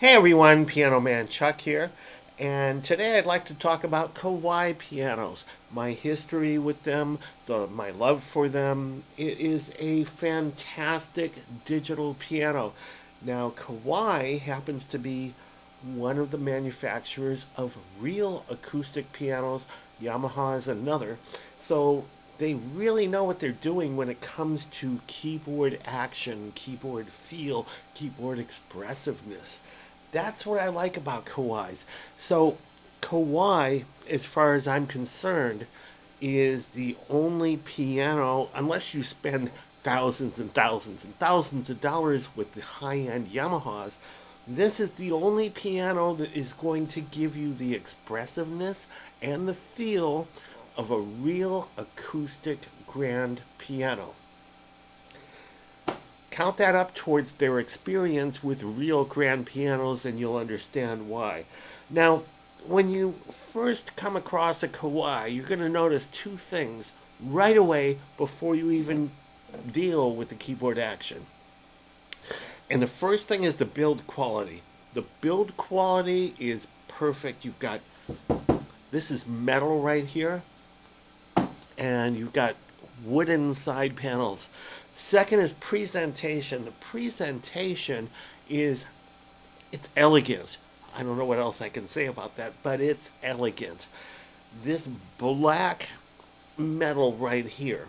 Hey everyone, Piano Man Chuck here, and today I'd like to talk about Kawai pianos, my history with them, my love for them. It is a fantastic digital piano. Now, Kawai happens to be one of the manufacturers of real acoustic pianos. Yamaha is another. So they really know what they're doing when it comes to keyboard action, keyboard feel, keyboard expressiveness. That's what I like about Kawais. So, Kawai, as far as I'm concerned, is the only piano, unless you spend thousands and thousands and thousands of dollars with the high end Yamahas, this is the only piano that is going to give you the expressiveness and the feel of a real acoustic grand piano. Count that up towards their experience with real grand pianos and you'll understand why. Now, when you first come across a Kawai, you're going to notice two things right away before you even deal with the keyboard action. And the first thing is the build quality. The build quality is perfect. You've got, this is metal right here, and you've got wooden side panels. Second is presentation. The presentation is, it's elegant. I don't know what else I can say about that, but it's elegant. This black metal right here,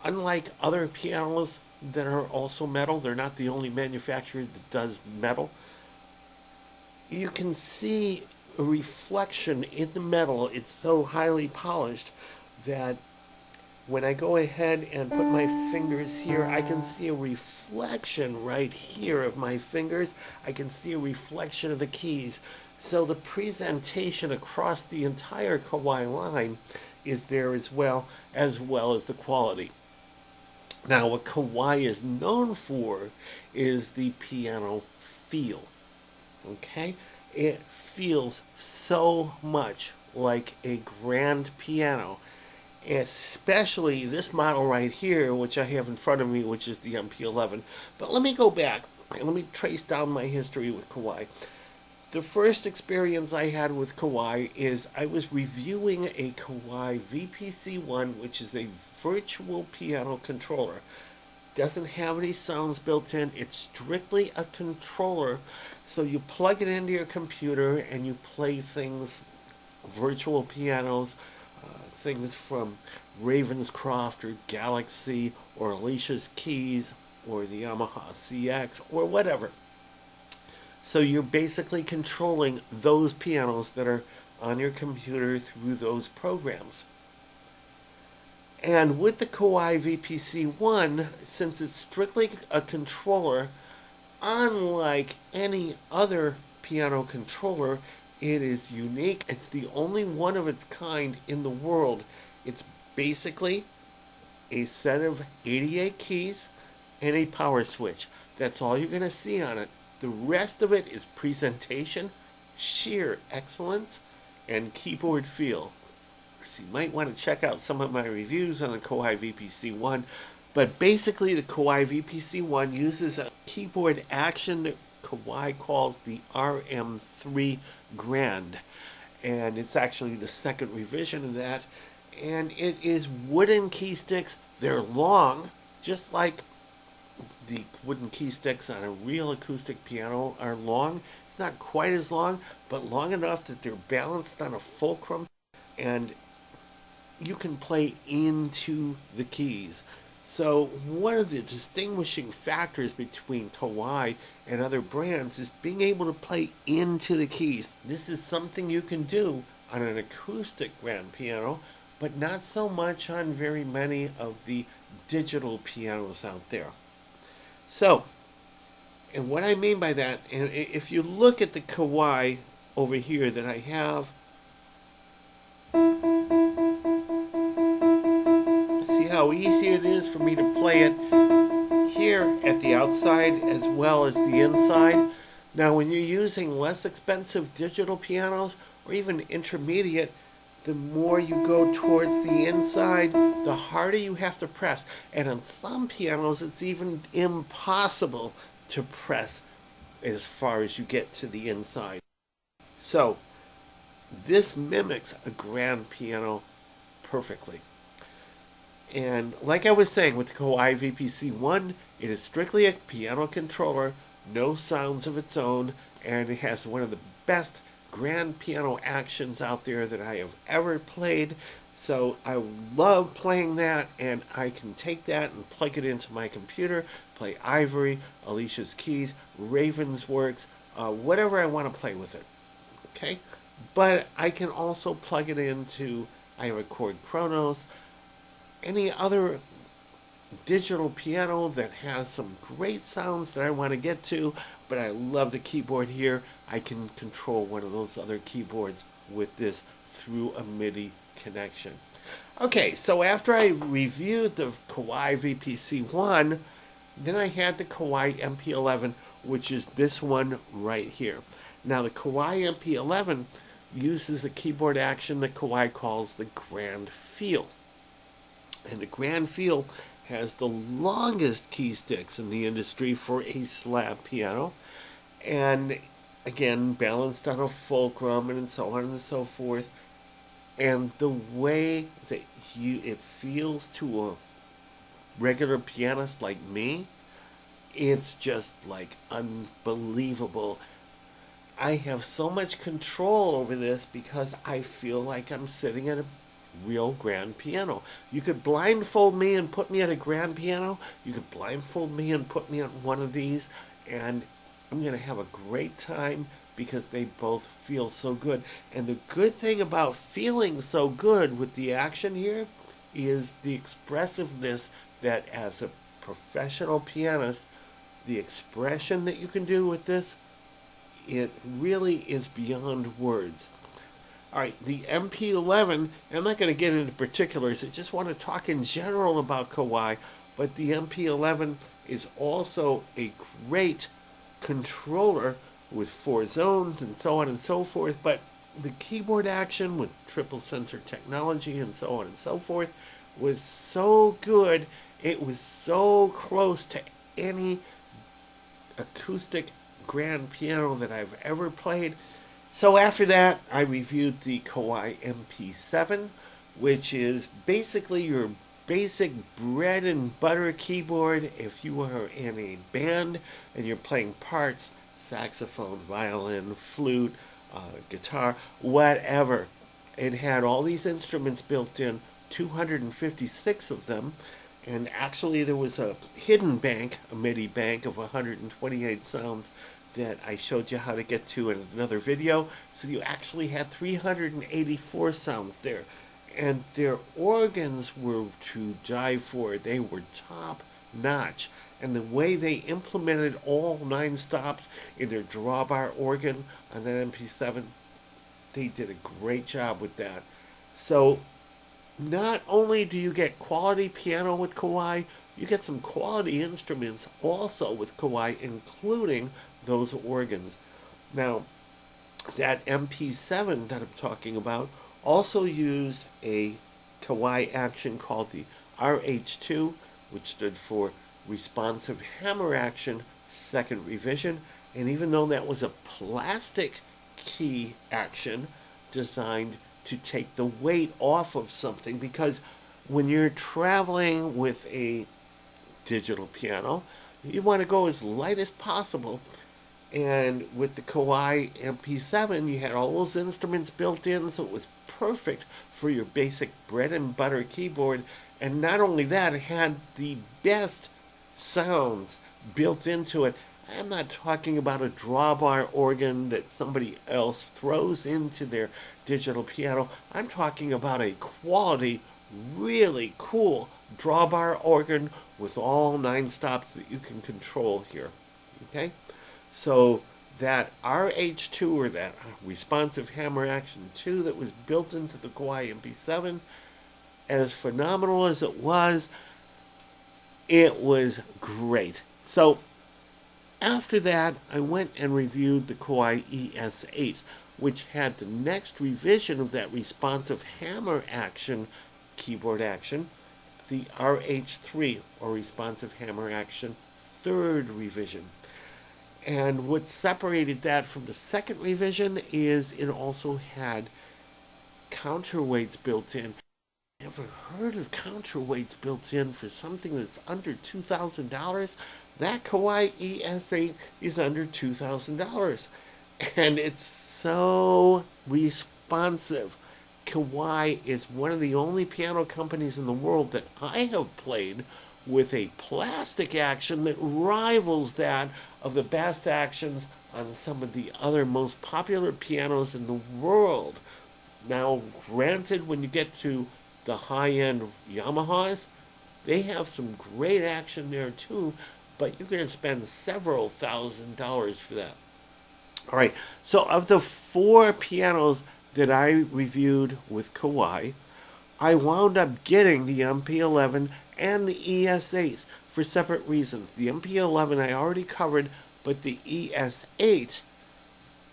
unlike other pianos that are also metal, they're not the only manufacturer that does metal. You can see a reflection in the metal. It's so highly polished that when I go ahead and put my fingers here, I can see a reflection right here of my fingers. I can see a reflection of the keys. So the presentation across the entire Kawai line is there as well as the quality. Now, what Kawai is known for is the piano feel. Okay? It feels so much like a grand piano. Especially this model right here, which I have in front of me, which is the MP11. But let me go back and let me trace down my history with Kawai. The first experience I had with Kawai is I was reviewing a Kawai VPC1, which is a virtual piano controller. Doesn't have any sounds built in. It's strictly a controller. So you plug it into your computer and you play things, virtual pianos, things from Ravenscroft or Galaxy or Alicia's Keys or the Yamaha CX or whatever. So you're basically controlling those pianos that are on your computer through those programs. And with the Kawai VPC1, since it's strictly a controller, unlike any other piano controller, it is unique. It's the only one of its kind in the world. It's basically a set of 88 keys and a power switch. That's all you're going to see on it. The rest of it is presentation, sheer excellence, and keyboard feel. So you might want to check out some of my reviews on the Kawai VPC1. But basically, the Kawai VPC1 uses a keyboard action that Kawai calls the RM3 Grand, and it's actually the second revision of that, and it is wooden key sticks. They're long, just like the wooden key sticks on a real acoustic piano are long. It's not quite as long, but long enough that they're balanced on a fulcrum, and you can play into the keys. So one of the distinguishing factors between Kawai and other brands is being able to play into the keys. This is something you can do on an acoustic grand piano, but not so much on very many of the digital pianos out there. So, and what I mean by that, and if you look at the Kawai over here that I have, how easy it is for me to play it here at the outside as well as the inside. Now, when you're using less expensive digital pianos or even intermediate, the more you go towards the inside, the harder you have to press. And on some pianos, it's even impossible to press as far as you get to the inside. So this mimics a grand piano perfectly. And like I was saying with the Kawai VPC1, it is strictly a piano controller, no sounds of its own, and it has one of the best grand piano actions out there that I have ever played. So I love playing that, and I can take that and plug it into my computer, play Ivory, Alicia's Keys, Ravensworks, whatever I want to play with it. Okay? But I can also plug it into, I have a Chord Kronos, any other digital piano that has some great sounds that I want to get to, but I love the keyboard here. I can control one of those other keyboards with this through a MIDI connection. Okay, so after I reviewed the Kawai VPC1, then I had the Kawai MP11, which is this one right here. Now the Kawai MP11 uses a keyboard action that Kawai calls the Grand Feel. And the Grand Feel has the longest key sticks in the industry for a slab piano. And again, balanced on a fulcrum and so on and so forth. And the way that it feels to a regular pianist like me, it's just like unbelievable. I have so much control over this because I feel like I'm sitting at a real grand piano. You could blindfold me and put me at a grand piano. You could blindfold me and put me on one of these, and I'm going to have a great time because they both feel so good. And the good thing about feeling so good with the action here is the expressiveness that as a professional pianist, the expression that you can do with this, it really is beyond words. All right, the MP11, I'm not going to get into particulars, I just want to talk in general about Kawai, but the MP11 is also a great controller with 4 zones and so on and so forth, but the keyboard action with triple sensor technology and so on and so forth was so good, it was so close to any acoustic grand piano that I've ever played. So after that, I reviewed the Kawai MP7, which is basically your basic bread and butter keyboard if you are in a band and you're playing parts, saxophone, violin, flute, guitar, whatever. It had all these instruments built in, 256 of them, and actually there was a hidden bank, a MIDI bank of 128 sounds that I showed you how to get to in another video. So you actually had 384 sounds there. And their organs were to die for. They were top notch. And the way they implemented all 9 stops in their drawbar organ on that MP7, they did a great job with that. So not only do you get quality piano with Kawai, you get some quality instruments also with Kawai, including those organs. Now, that MP7 that I'm talking about also used a Kawai action called the RH2, which stood for Responsive Hammer Action Second Revision. And even though that was a plastic key action designed to take the weight off of something, because when you're traveling with a digital piano, you want to go as light as possible. And with the Kawai MP7, you had all those instruments built in, so it was perfect for your basic bread and butter keyboard. And not only that, it had the best sounds built into it. I'm not talking about a drawbar organ that somebody else throws into their digital piano. I'm talking about a quality, really cool drawbar organ with all 9 stops that you can control here. Okay? So that RH2, or that Responsive Hammer Action 2 that was built into the Kawai MP7, as phenomenal as it was great. So after that, I went and reviewed the Kawai ES8, which had the next revision of that Responsive Hammer Action keyboard action, the RH3, or Responsive Hammer Action third revision. And what separated that from the second revision is it also had counterweights built in. Ever heard of counterweights built in for something that's under $2,000? That Kawai ES8 is under $2,000. And it's so responsive. Kawai is one of the only piano companies in the world that I have played with a plastic action that rivals that of the best actions on some of the other most popular pianos in the world. Now, granted, when you get to the high-end Yamahas, they have some great action there too, but you're going to spend several $1,000s for that. All right, so of the 4 pianos that I reviewed with Kawai, I wound up getting the MP11 and the ES8 for separate reasons. The MP11 I already covered, but the ES8,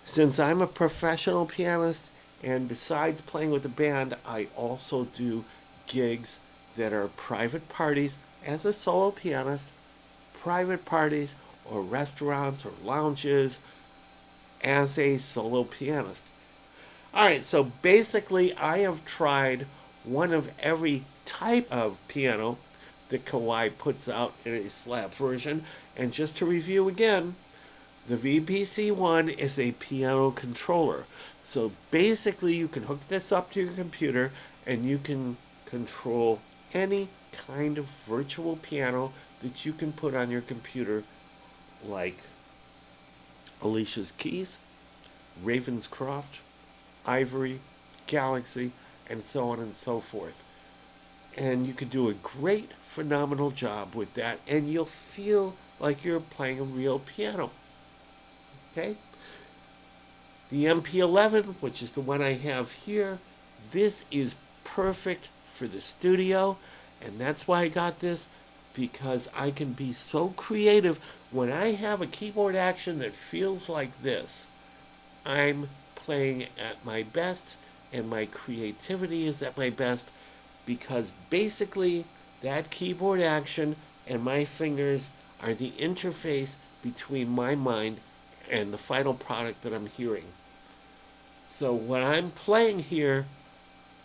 since I'm a professional pianist, and besides playing with the band, I also do gigs that are private parties as a solo pianist, private parties or restaurants or lounges as a solo pianist. All right, so basically I have tried one of every type of piano that Kawai puts out in a slab version. And just to review again, the VPC1 is a piano controller. So basically you can hook this up to your computer and you can control any kind of virtual piano that you can put on your computer, like Alicia's Keys, Ravenscroft, Ivory, Galaxy, and so on and so forth. And you can do a great, phenomenal job with that, and you'll feel like you're playing a real piano. Okay? The MP11, which is the one I have here, this is perfect for the studio, and that's why I got this, because I can be so creative. When I have a keyboard action that feels like this, I'm playing at my best, and my creativity is at my best, because basically that keyboard action and my fingers are the interface between my mind and the final product that I'm hearing. So when I'm playing here,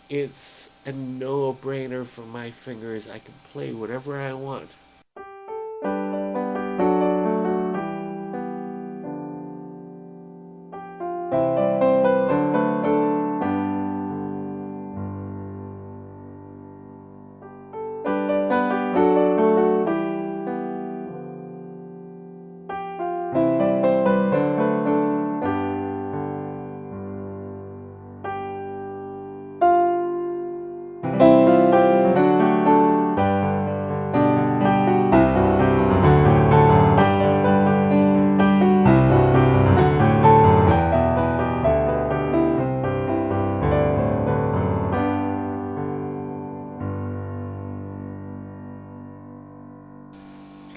it's a no-brainer for my fingers. I can play whatever I want.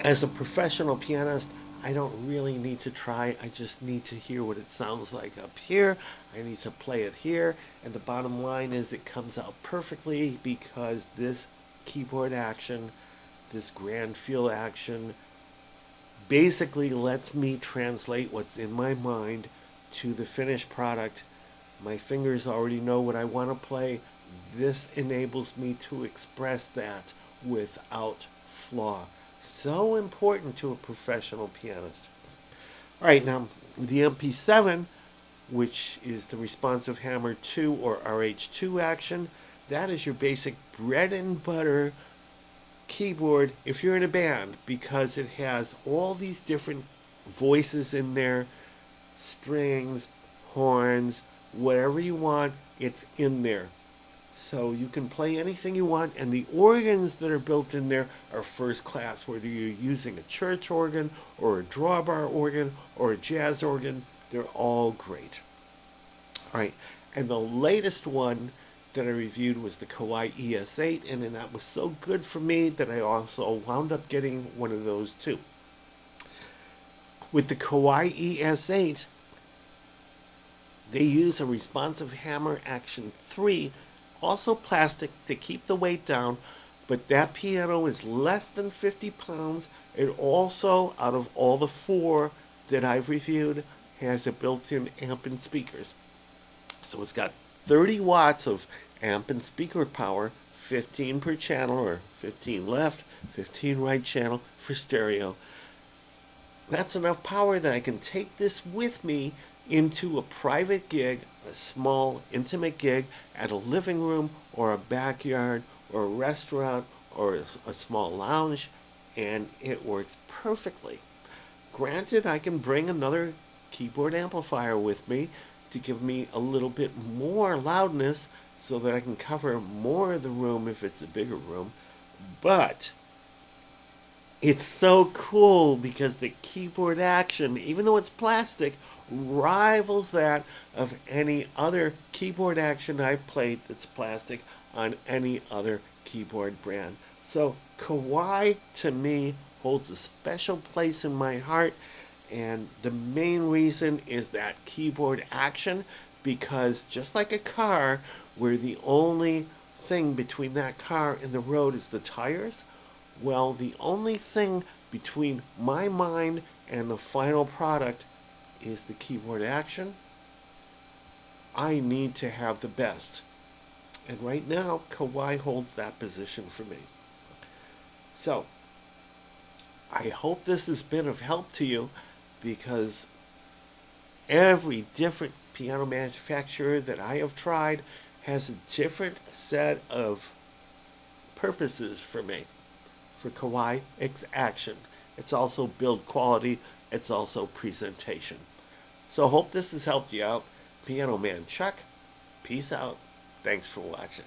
As a professional pianist, I don't really need to try. I just need to hear what it sounds like up here. I need to play it here. And the bottom line is it comes out perfectly because this keyboard action, this grand feel action, basically lets me translate what's in my mind to the finished product. My fingers already know what I want to play. This enables me to express that without flaw. So important to a professional pianist. All right, now the MP7, which is the responsive hammer 2 or RH2 action, that is your basic bread and butter keyboard if you're in a band, because it has all these different voices in there, strings, horns, whatever you want, it's in there. So you can play anything you want, and the organs that are built in there are first class, whether you're using a church organ or a drawbar organ or a jazz organ, they're all great. All right, and the latest one that I reviewed was the Kawai ES8, and then that was so good for me that I also wound up getting one of those too. With the Kawai ES8, they use a responsive hammer action 3, also plastic, to keep the weight down, but that piano is less than 50 pounds. It also, out of all the 4, that I've reviewed has a built-in amp and speakers. So it's got 30 watts of amp and speaker power, 15 per channel, or 15 left, 15 right channel for stereo. That's enough power that I can take this with me into a private gig, a small, intimate gig at a living room or a backyard or a restaurant or a small lounge, and it works perfectly. Granted, I can bring another keyboard amplifier with me to give me a little bit more loudness so that I can cover more of the room if it's a bigger room, but it's so cool because the keyboard action, even though it's plastic, rivals that of any other keyboard action I've played that's plastic on any other keyboard brand. So Kawai, to me, holds a special place in my heart, and the main reason is that keyboard action, because just like a car, where the only thing between that car and the road is the tires, well, the only thing between my mind and the final product is the keyboard action. I need to have the best. And right now, Kawai holds that position for me. So, I hope this has been of help to you, because every different piano manufacturer that I have tried has a different set of purposes for me. For Kawai, it's action. It's also build quality. It's also presentation. So hope this has helped you out. Piano Man Chuck, peace out. Thanks for watching.